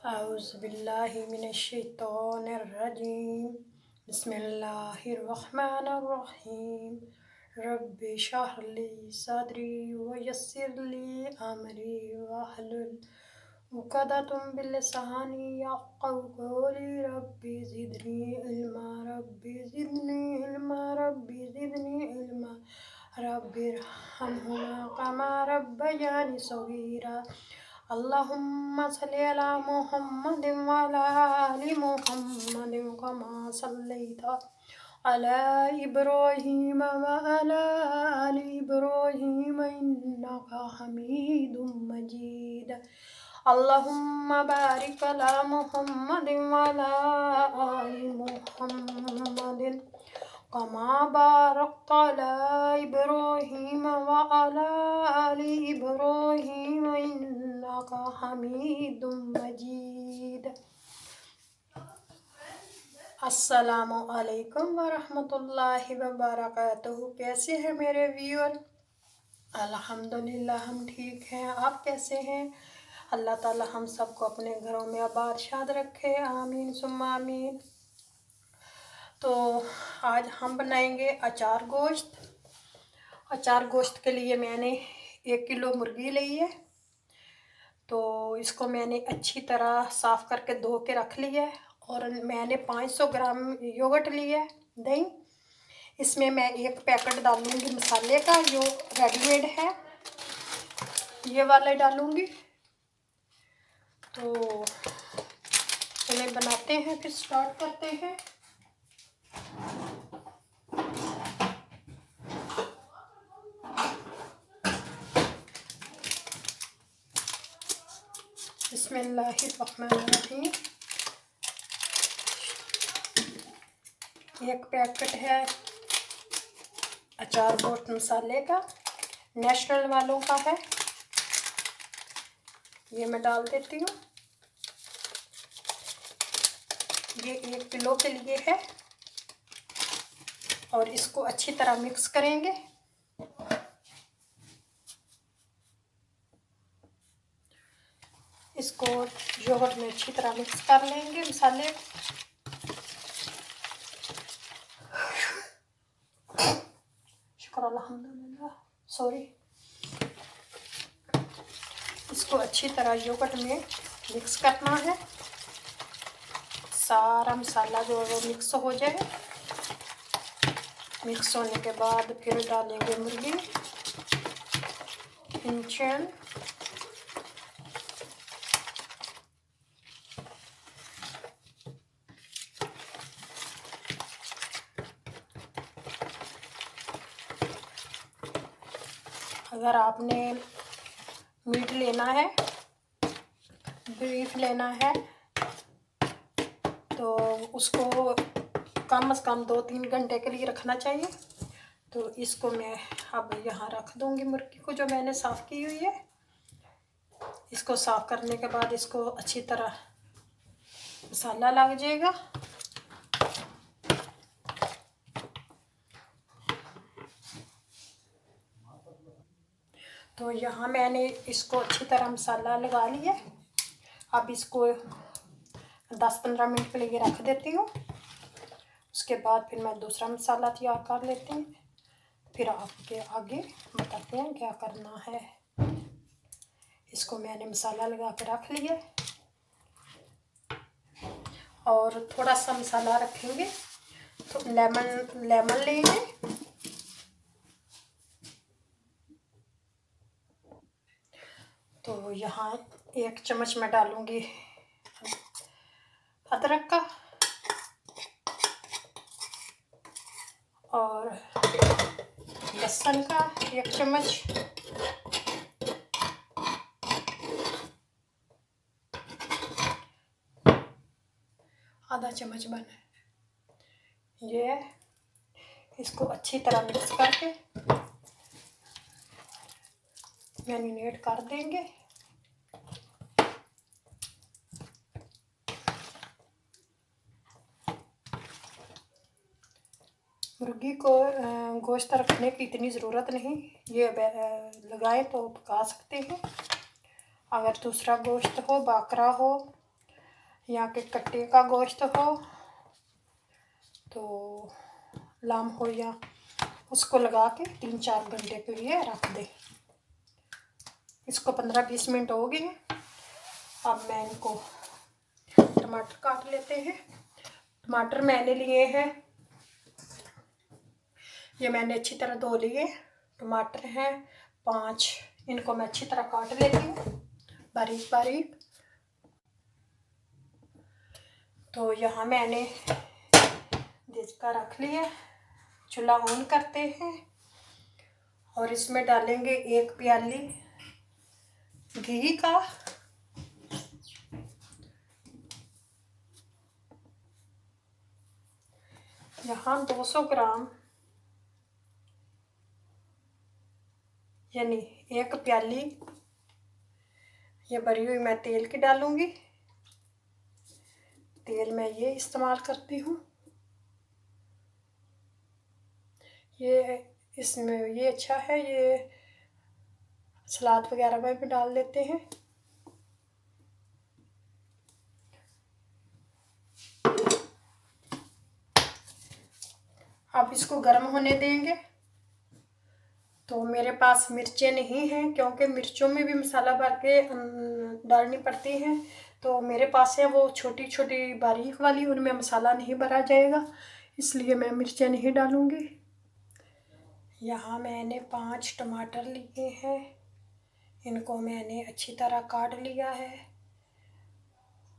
औज़ुबिल्लाहि मिनश्शैतानिर्रजीम बिस्मिल्लाहिर्रहमानिर्रहीम रब्बि इश्रह ली सदरी वयस्सिर ली अमरी वहलुल उक़दतम मिन लिसानी यफ़क़हू क़ौली रब्बि ज़िदनी इल्मा रब्बिरहमहुमा कमा रब्बयानी सग़ीरा अल्लाहुम्मा सल्लि अला मुहम्मदिन व अला आलि मुहम्मदिन कमा सल्लैता अला इब्राहीम व अला आलि इब्राहीम इन्नका हमीदुम मजीद अल्लाहुम्मा बारिक अला मुहम्मदिन व अला आलि मुहम्मदिन कमा बारकता अला इब्राहीम व अला आलि इब्राहीम इन्नका हमीदुम मजीद। अस्सलामु अलैकुम व रहमतुल्लाहि व बरकातुहू। कैसे हैं मेरे व्यूअर? अल्हम्दुलिल्लाह हम ठीक हैं। आप कैसे हैं? अल्लाह ताला हम सबको अपने घरों में आबाद शाद रखे, आमीन सुम्मा आमीन। तो आज हम बनाएंगे अचार गोश्त। अचार गोश्त के लिए मैंने 1 किलो मुर्गी ली है। तो इसको मैंने अच्छी तरह साफ़ करके धो के रख लिया है। और मैंने 500 ग्राम योगर्ट लिया है, दही। इसमें मैं 1 पैकेट डालूंगी मसाले का, जो रेडीमेड है, ये वाला डालूंगी। तो इन्हें बनाते हैं, फिर स्टार्ट करते हैं। बिस्मिल्लाहिर्रहमानिर्रहीम। 1 पैकेट है अचार गोश्त मसाले का, नेशनल वालों का है। ये मैं डाल देती हूँ। ये 1 किलो के लिए है। और इसको अच्छी तरह मिक्स करेंगे। इसको योगर्ट में अच्छी तरह मिक्स कर लेंगे मसाले। शुक्र अल्हम्दुलिल्लाह, सॉरी। इसको अच्छी तरह योगर्ट में मिक्स करना है। सारा मसाला जो है वो मिक्स हो जाए। मिक्स होने के बाद फिर डालेंगे मुर्गी, इंचन, अगर आपने मीट लेना है, बीफ लेना है, तो उसको कम से कम 2-3 घंटे के लिए रखना चाहिए। तो इसको मैं अब यहाँ रख दूँगी मुर्गी को, जो मैंने साफ़ की हुई है। इसको साफ़ करने के बाद इसको अच्छी तरह मसाला लग जाएगा। तो यहाँ मैंने इसको अच्छी तरह मसाला लगा लिया। अब इसको 10-15 मिनट के लिए रख देती हूँ। उसके बाद फिर मैं दूसरा मसाला तैयार कर लेती हूँ। फिर आपके आगे बताते हैं क्या करना है। इसको मैंने मसाला लगा के रख लिया। और थोड़ा सा मसाला रखेंगे। तो लेमन लेंगे। तो यहाँ 1 चम्मच मैं डालूँगी अदरक का, और लहसुन का 1 चम्मच, आधा चम्मच बना ये। इसको अच्छी तरह मिक्स करके मैरिनेट कर देंगे। मुर्गी को गोश्त रखने की इतनी ज़रूरत नहीं, ये लगाए तो पका सकते हैं। अगर दूसरा गोश्त हो, बकरा हो, या के कट्टे का गोश्त हो तो लाम हो, या उसको लगा के 3-4 घंटे के लिए रख दे। इसको 15-20 मिनट हो गए। अब मैं इनको टमाटर काट लेते हैं। टमाटर मैंने लिए हैं, ये मैंने अच्छी तरह धो लिए। टमाटर हैं 5, इनको मैं अच्छी तरह काट लेती हूँ बारीक बारीक। तो यहाँ मैंने देचका रख लिया, चूल्हा ऑन करते हैं और इसमें डालेंगे 1 प्याली घी का। यहाँ 200 ग्राम यानी 1 प्याली ये भरी हुई मैं तेल की डालूंगी। तेल मैं ये इस्तेमाल करती हूँ, ये इसमें ये अच्छा है, ये सलाद वगैरह में भी डाल देते हैं। अब इसको गर्म होने देंगे। तो मेरे पास मिर्चें नहीं हैं क्योंकि मिर्चों में भी मसाला भर के डालनी पड़ती हैं, तो मेरे पास है वो छोटी छोटी बारीक वाली, उनमें मसाला नहीं भरा जाएगा, इसलिए मैं मिर्चें नहीं डालूँगी। यहाँ मैंने 5 टमाटर लिए हैं, इनको मैंने अच्छी तरह काट लिया है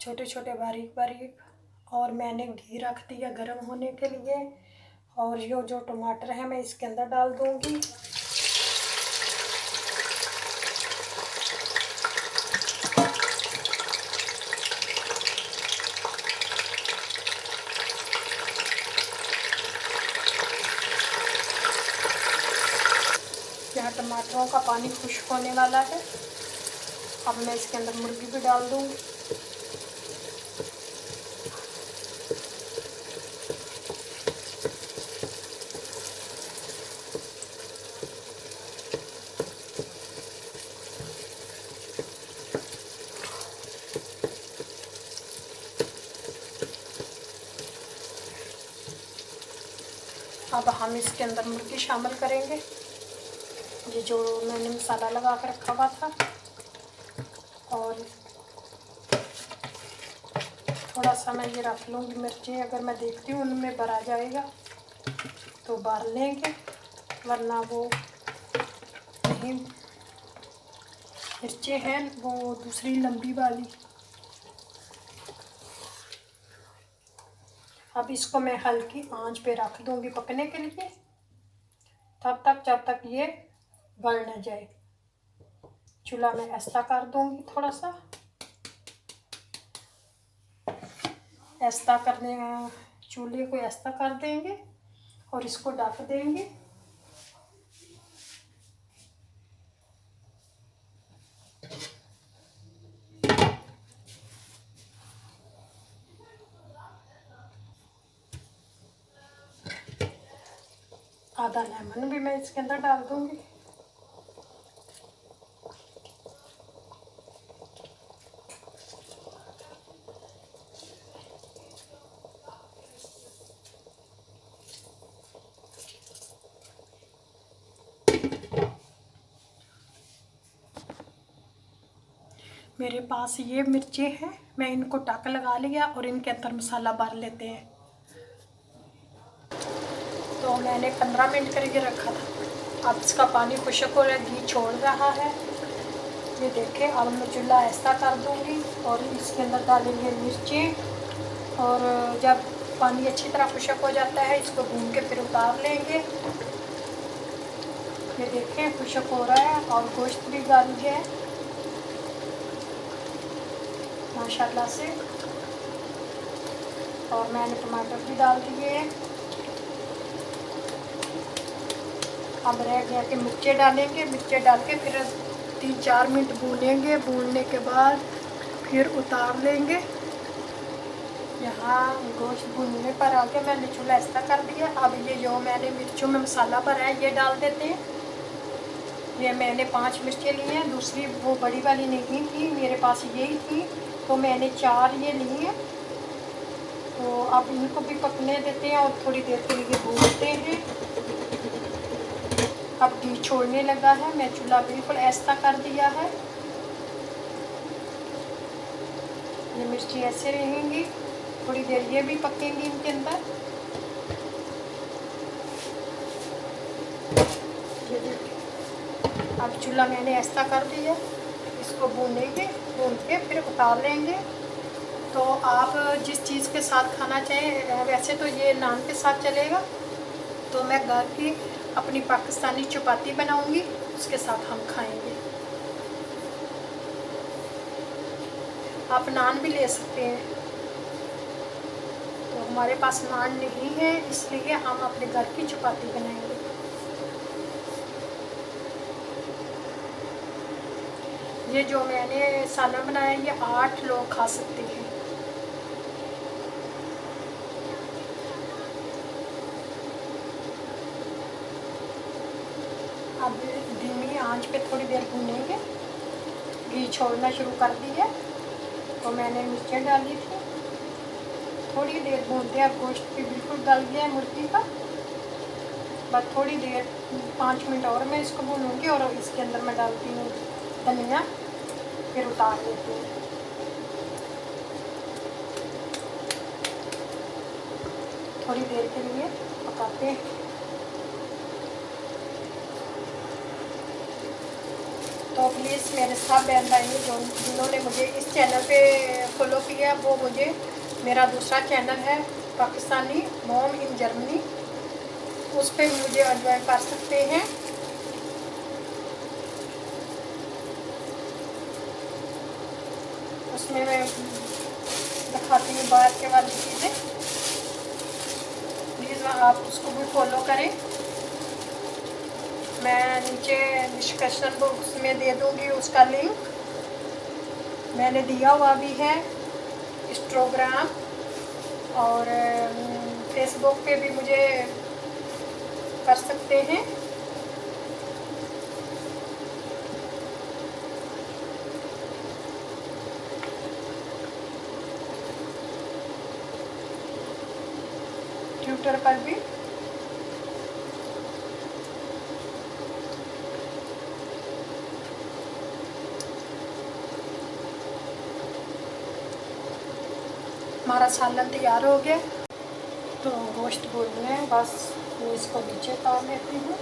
छोटे छोटे बारीक बारीक, और मैंने घी रख दिया गर्म होने के लिए। और ये जो टमाटर है मैं इसके अंदर डाल दूँगी। यहाँ टमाटरों का पानी खुश्क होने वाला है। अब मैं इसके अंदर मुर्गी भी डाल दूँगी। अब हम इसके अंदर मुर्गी शामिल करेंगे, ये जो मैंने मसाला लगा कर रखा हुआ था। और थोड़ा सा मैं ये रख लूँगी मिर्ची, अगर मैं देखती हूँ उनमें भरा जाएगा तो भर लेंगे, वरना वो नहीं। मिर्चें हैं वो दूसरी लंबी वाली। अब इसको मैं हल्की आंच पे रख दूँगी पकने के लिए, तब तक जब तक ये गल न जाए। चूल्हा में ऐसा कर दूँगी, थोड़ा सा ऐसा करने, चूल्हे को ऐसा कर देंगे और इसको ढक देंगे। आधा लेमन भी मैं इसके अंदर डाल दूँगी। मेरे पास ये मिर्चें हैं, मैं इनको टक लगा लिया और इनके अंदर मसाला भर लेते हैं। तो मैंने 15 मिनट करके रखा था। अब इसका पानी खुश्क हो रहा है, घी छोड़ रहा है, ये देखें। अब मैं चूल्हा ऐसा कर दूँगी और इसके अंदर डालेंगे मिर्चें, और जब पानी अच्छी तरह खुश्क हो जाता है इसको भून के फिर उतार लेंगे। ये देखें खुश्क हो रहा है और गोश्त भी गल गया है माशाल्लाह से। और मैंने टमाटर भी डाल दिए हैं। अब रह गया कि मिर्चें डालेंगे, मिर्चें डाल के फिर 3-4 मिनट भूनेंगे। भूनने के बाद फिर उतार लेंगे। यहाँ गोश्त भूनने पर आके मैंने चूल्हा ऐसा कर दिया। अब ये जो मैंने मिर्चों में मसाला भरा है ये डाल देते हैं। ये मैंने 5 मिर्चें ली हैं, दूसरी वो बड़ी वाली नहीं थी मेरे पास, यही थी, तो मैंने 4 ये ली हैं। तो अब इनको भी पकने देते हैं और थोड़ी देर के लिए भूनते हैं। अब घी छोड़ने लगा है, मैं चूल्हा बिल्कुल ऐसा कर दिया है। ये मिर्ची ऐसे रहेंगी, थोड़ी देर ये भी पकेंगी इनके अंदर। ये देखिए, अब चूल्हा मैंने ऐसा कर दिया, इसको भूनेंगे, भून के फिर उतार लेंगे। तो आप जिस चीज़ के साथ खाना चाहें, वैसे तो ये नान के साथ चलेगा, तो मैं घर की अपनी पाकिस्तानी चपाती बनाऊंगी, उसके साथ हम खाएंगे। आप नान भी ले सकते हैं, तो हमारे पास नान नहीं है, इसलिए हम अपने घर की चपाती बनाएंगे। ये जो मैंने सालन बनाया, ये 8 लोग खा सकते हैं। अब धीमी आंच पे थोड़ी देर भूनेंगे। घी छोड़ना शुरू कर दी है, तो मैंने मिर्चें डाली थी, थोड़ी देर भूनते हैं। अब गोश्त भी बिल्कुल गल गया है मुर्गी का, बस थोड़ी देर 5 मिनट और मैं इसको भूनूंगी, और इसके अंदर मैं डालती हूँ धनिया, फिर उतार लेती हूँ। थोड़ी देर के लिए पकाते हैं। तो प्लीज़ मेरे सब बहन भाई जो जिन्होंने मुझे इस चैनल पे फॉलो किया, वो मुझे मेरा दूसरा चैनल है पाकिस्तानी मॉम इन जर्मनी, उस पर मुझे ज्वाइन कर सकते हैं। उसमें मैं दिखाती हूँ बाहर के वाली चीज़ें, प्लीज़ आप उसको भी फॉलो करें। मैं नीचे डिस्क्रिप्शन बॉक्स में दे दूँगी उसका लिंक, मैंने दिया हुआ भी है। इंस्टाग्राम और फेसबुक पे भी मुझे कर सकते हैं। ट्विटर पर भी। हमारा सालन तैयार हो गया, तो गोश्त भूनना है, बस मैं इसको नीचे उतार लेती हूँ।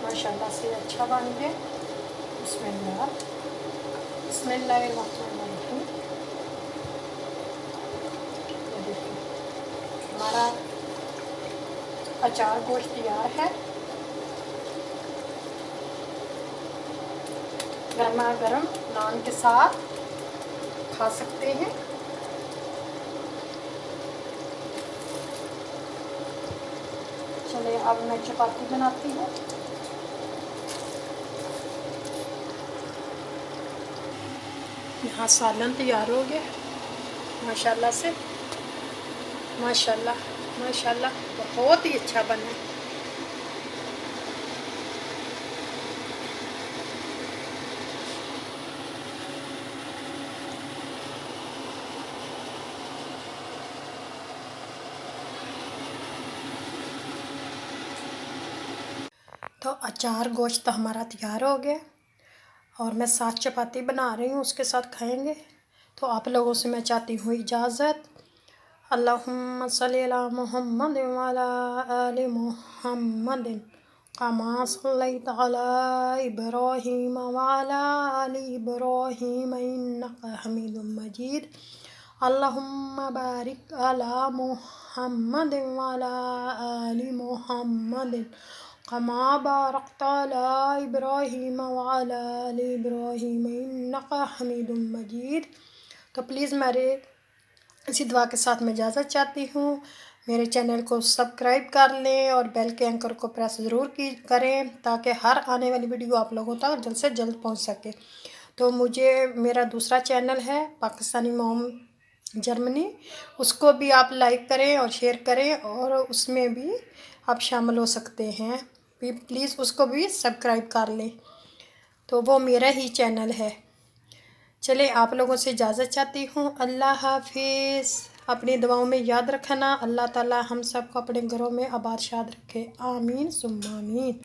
माशाल्लाह से अच्छा बन गया। बिस्मिल्लाह बिस्मिल्लाहिर्रहमानिर्रहीम। ये देखिए, हमारा अचार गोश्त तैयार है। गर्मा गर्म नान के साथ खा सकते हैं। चलिए अब मैं चपाती बनाती हूँ। यहाँ सालन तैयार हो गया माशाल्लाह से, माशाल्लाह माशाल्लाह, बहुत ही अच्छा बना। तो अचार गोश्त हमारा तैयार हो गया, और मैं 7 चपाती बना रही हूँ, उसके साथ खाएंगे। तो आप लोगों से मैं चाहती हूँ इजाज़त। अल्लाहुम्मा सल्ली अला मुहम्मद व अला आलि मुहम्मद कमा सल्लैता अला इब्राहीम व अला आलि इब्राहीम इन्नका हमीदुम मजीद। अल्लाहुम्मा बारिक अला मुहम्मद व अला आलि मुहम्मद कमा बारकता अला इब्राहीम व अला आलि इब्राहीम इन्नका हमीदुम मजीद। तो प्लीज़ मेरे इसी दुआ के साथ मैं इजाज़त चाहती हूँ। मेरे चैनल को सब्सक्राइब कर लें और बेल के आइकन को प्रेस ज़रूर की करें, ताकि हर आने वाली वीडियो आप लोगों तक जल्द से जल्द पहुँच सके। तो मुझे मेरा दूसरा चैनल है पाकिस्तानी मॉम जर्मनी, उसको भी आप लाइक करें और शेयर करें, और उसमें भी आप शामिल हो सकते हैं। प्लीज़ उसको भी सब्सक्राइब कर लें। तो वो मेरा ही चैनल है। चले आप लोगों से इजाज़त चाहती हूँ। अल्लाह हाफिज़। अपनी दुआओं में याद रखना। अल्लाह ताला हम सबको अपने घरों में आबाद शाद रखे। आमीन सुम्मा आमीन।